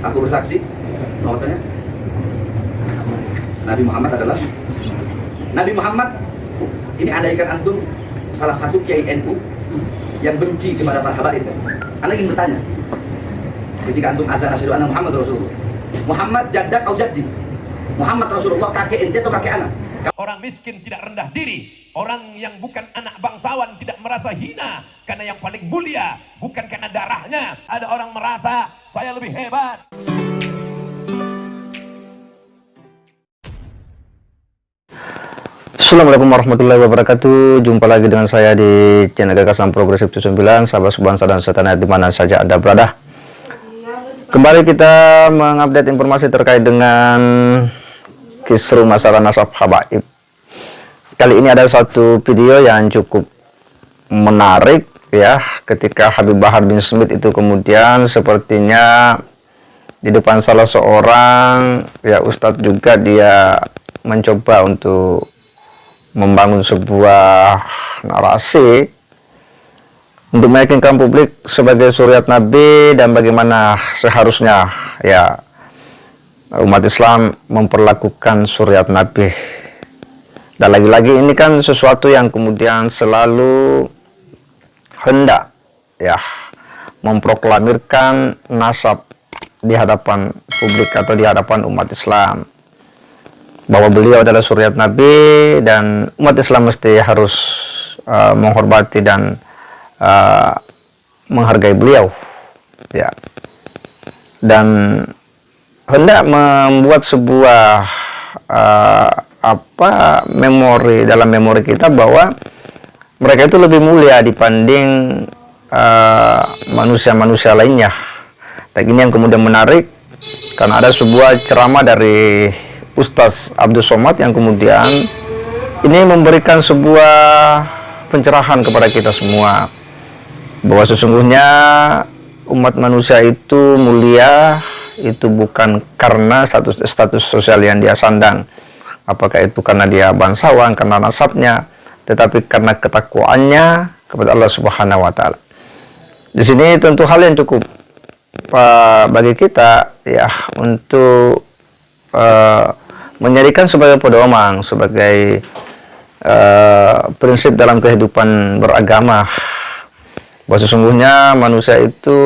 Aku bersaksi bahwasanya Nabi Muhammad adalah Nabi Muhammad. Ini andaikan antum salah satu kiai NU yang benci kepada para habaib. Anda ingin bertanya, ketika antum azan asyhadu anna Muhammad Rasulullah, Muhammad jaddak atau jaddi? Muhammad Rasulullah kakek ente atau kakek anak? Orang miskin tidak rendah diri, orang yang bukan anak bangsawan tidak merasa hina karena yang paling mulia bukan karena darahnya. Ada orang merasa saya lebih hebat. Assalamualaikum warahmatullahi wabarakatuh. Jumpa lagi dengan saya di channel Gagasan Progresif 79, sahabat sebangsa dan setanah di mana saja Anda berada. Kembali kita mengupdate informasi terkait dengan kisruh masalah nasab habaib. Kali ini ada satu video yang cukup menarik ya, ketika Habib Bahar bin Smith itu kemudian sepertinya di depan salah seorang ya ustadz juga dia mencoba untuk membangun sebuah narasi untuk meyakinkan publik sebagai suriat Nabi dan bagaimana seharusnya ya umat Islam memperlakukan suriat Nabi. Dan lagi-lagi ini kan sesuatu yang kemudian selalu hendak ya memproklamirkan nasab di hadapan publik atau di hadapan umat Islam, bahwa beliau adalah suriat Nabi dan umat Islam mesti harus menghormati dan menghargai beliau ya, dan hendak membuat sebuah memori dalam memori kita bahwa mereka itu lebih mulia dibanding manusia-manusia lainnya. Dan ini yang kemudian menarik karena ada sebuah ceramah dari Ustaz Abdul Somad yang kemudian ini memberikan sebuah pencerahan kepada kita semua bahwa sesungguhnya umat manusia itu mulia itu bukan karena status sosial yang dia sandang, apakah itu karena dia bangsawan, karena nasabnya, tetapi karena ketakwaannya kepada Allah Subhanahu wa taala. Di sini tentu hal yang cukup bagi kita ya untuk menjadikan sebagai pedoman, sebagai prinsip dalam kehidupan beragama, bahwa sesungguhnya manusia itu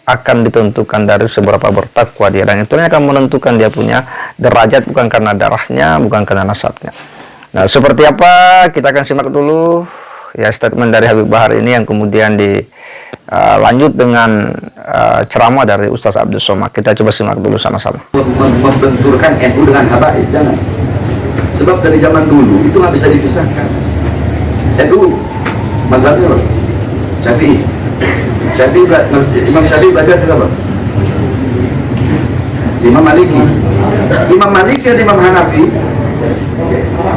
akan ditentukan dari seberapa bertakwa dia, dan itu akan menentukan dia punya derajat bukan karena darahnya, bukan karena nasabnya. Nah, seperti apa kita akan simak dulu ya statement dari Habib Bahar ini yang kemudian lanjut dengan ceramah dari Ustaz Abdul Somad. Kita coba simak dulu sama-sama. Membenturkan NU dengan habaib, jangan. Sebab dari zaman dulu itu nggak bisa dipisahkan. NU mazhabnya apa? Syafi'i. Imam Syafi'i belajar ke apa? Imam Maliki. Imam Maliki dan Imam Hanafi,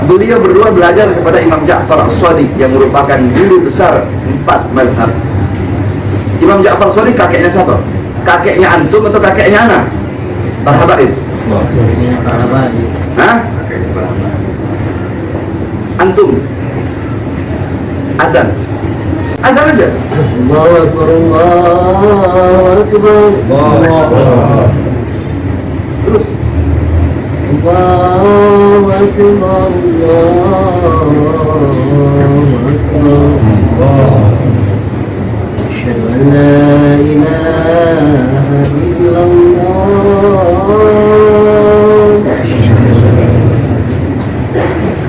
beliau berdua belajar kepada Imam Ja'far As-Shadiq yang merupakan guru besar 4 mazhab. Imam Ja'far As-Shadiq kakeknya siapa? Kakeknya antum atau kakeknya anak? Para habaib. Hah? Antum azan aja. Allahu Akbar, Allahu Akbar. Terus Allahu Akbar, Allahu Akbar. Asyhadu an la ilaha illallah.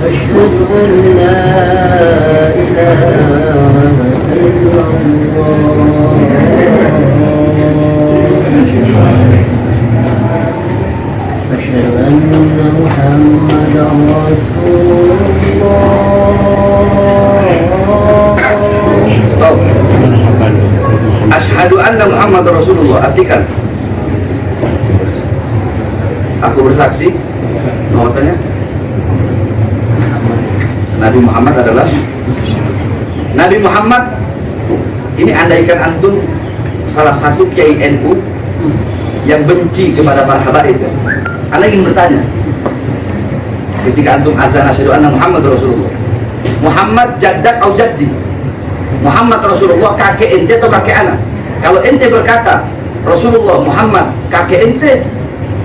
Asyhadu an la ilaha أشهد أن محمدا رسول الله. Asyhadu anna Muhammad Rasulullah. Artikan, aku bersaksi bahwasanya Nabi Muhammad adalah Nabi Muhammad. Ini andaikan antum salah satu kiai NU yang benci kepada para habaib, Anda ingin bertanya, ketika antum azan asyhadu anna Muhammad Rasulullah, Muhammad jaddak atau jaddi? Muhammad Rasulullah kakek ente atau kakek anak? Kalau ente berkata Rasulullah Muhammad kakek ente,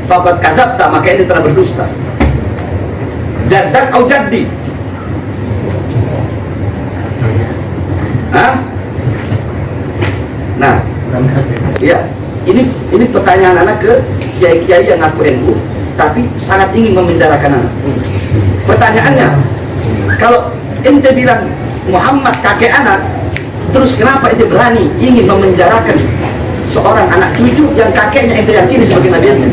faqad kadzabta, maka ente telah berdusta. Jaddak au jaddi. Hah? Nah, ya, ini pertanyaan anak ke kiai-kiai yang ngaku NU, tapi sangat ingin memenjarakan anak. Pertanyaannya, kalau ente bilang Muhammad kakek anak, terus kenapa ente berani ingin memenjarakan seorang anak cucu yang kakeknya ente yakini sebagai nabi ente?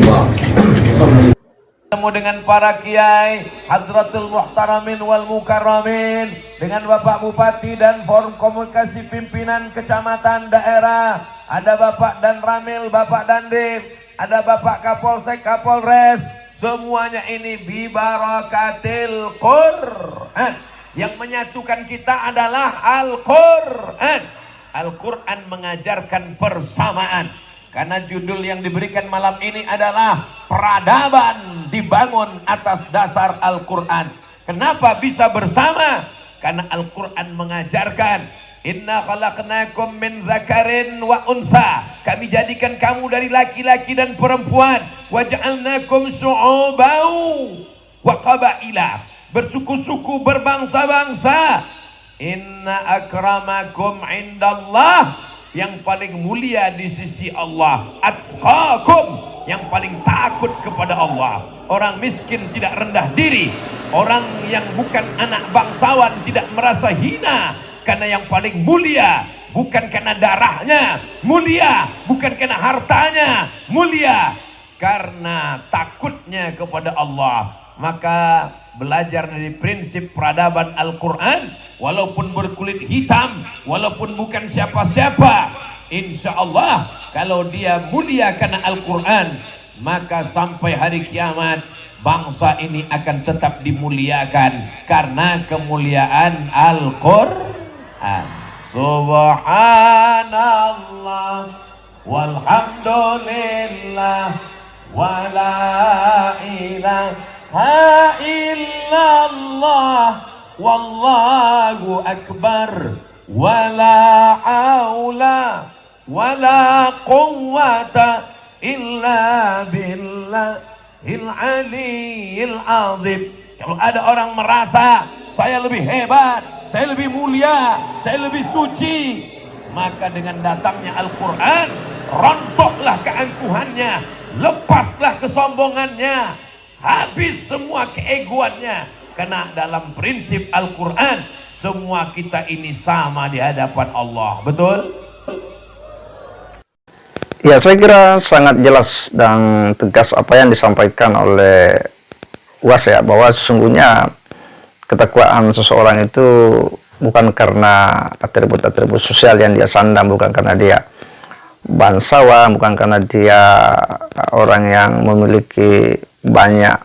Ketemu dengan para kiai, hadratul muhtaramin wal mukarramin, dengan Bapak Bupati dan forum komunikasi pimpinan kecamatan daerah, ada Bapak Dan Ramil, Bapak Dandim, ada Bapak Kapolsek, Kapolres, semuanya ini bibarakatil Qur'an. Yang menyatukan kita adalah Al-Qur'an. Al-Quran mengajarkan persamaan. Karena judul yang diberikan malam ini adalah peradaban dibangun atas dasar Al-Quran. Kenapa bisa bersama? Karena Al-Quran mengajarkan, inna khalaqnakum min zakarin wa unsa. Kami jadikan kamu dari laki-laki dan perempuan. Wa ja'alnakum syu'uban wa qabaila. Bersuku-suku, berbangsa-bangsa. Inna akramakum indallah, yang paling mulia di sisi Allah, atqakum, yang paling takut kepada Allah. Orang miskin tidak rendah diri, orang yang bukan anak bangsawan tidak merasa hina, karena yang paling mulia bukan karena darahnya mulia, bukan karena hartanya mulia, karena takutnya kepada Allah. Maka belajar dari prinsip peradaban Al-Quran, walaupun berkulit hitam, walaupun bukan siapa-siapa, insya Allah kalau dia mulia karena Al-Quran, maka sampai hari kiamat bangsa ini akan tetap dimuliakan karena kemuliaan Al-Quran. Subhanallah walhamdulillah wala ilaha illallah wallahu akbar wala haula wala quwwata illa billahil aliyil azim. Kalau ada orang merasa saya lebih hebat, saya lebih mulia, saya lebih suci, maka dengan datangnya Al-Quran, rontoklah keangkuhannya, lepaslah kesombongannya, habis semua keegoannya. Karena dalam prinsip Al-Quran, semua kita ini sama di hadapan Allah. Betul? Ya, saya kira sangat jelas dan tegas apa yang disampaikan oleh UAS ya, bahwa sesungguhnya ketakwaan seseorang itu bukan karena atribut-atribut sosial yang dia sandang, bukan karena dia bangsawan, bukan karena dia orang yang memiliki banyak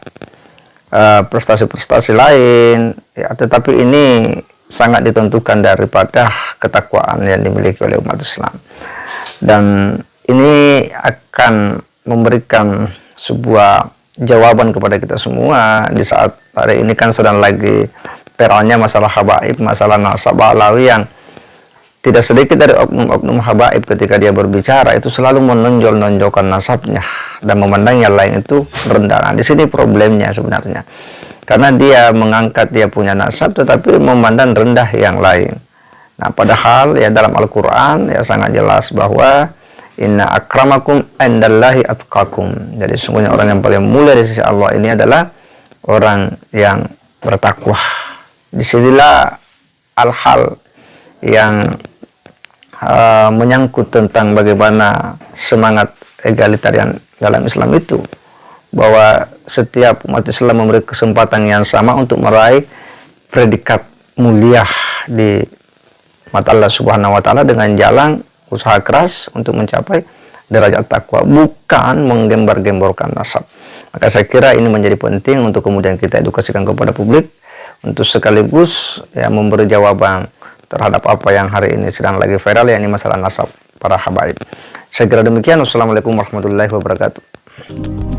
prestasi-prestasi lain ya, tetapi ini sangat ditentukan daripada ketakwaan yang dimiliki oleh umat Islam. Dan ini akan memberikan sebuah jawaban kepada kita semua di saat hari ini kan sedang lagi peralnya masalah habaib, masalah nasabah alawi, yang tidak sedikit dari oknum-oknum habaib ketika dia berbicara itu selalu menonjol-nonjolkan nasabnya dan memandang yang lain itu rendah. Nah, di sini problemnya sebenarnya, karena dia mengangkat dia punya nasab tetapi memandang rendah yang lain. Nah, padahal ya dalam Al-Quran ya sangat jelas bahwa inna akramakum indallahi atqakum. Jadi sesungguhnya orang yang paling mulia di sisi Allah ini adalah orang yang bertakwa. Disinilah hal-hal yang menyangkut tentang bagaimana semangat egalitarian dalam Islam itu, bahwa setiap umat Islam memberi kesempatan yang sama untuk meraih predikat mulia di mata Allah Subhanahu wa taala dengan jalan usaha keras untuk mencapai derajat takwa, bukan menggembar-gemborkan nasab. Maka saya kira ini menjadi penting untuk kemudian kita edukasikan kepada publik, untuk sekaligus ya memberi jawaban terhadap apa yang hari ini sedang lagi viral, yakni masalah nasab para habaib. Saya kira demikian. Wassalamualaikum warahmatullahi wabarakatuh.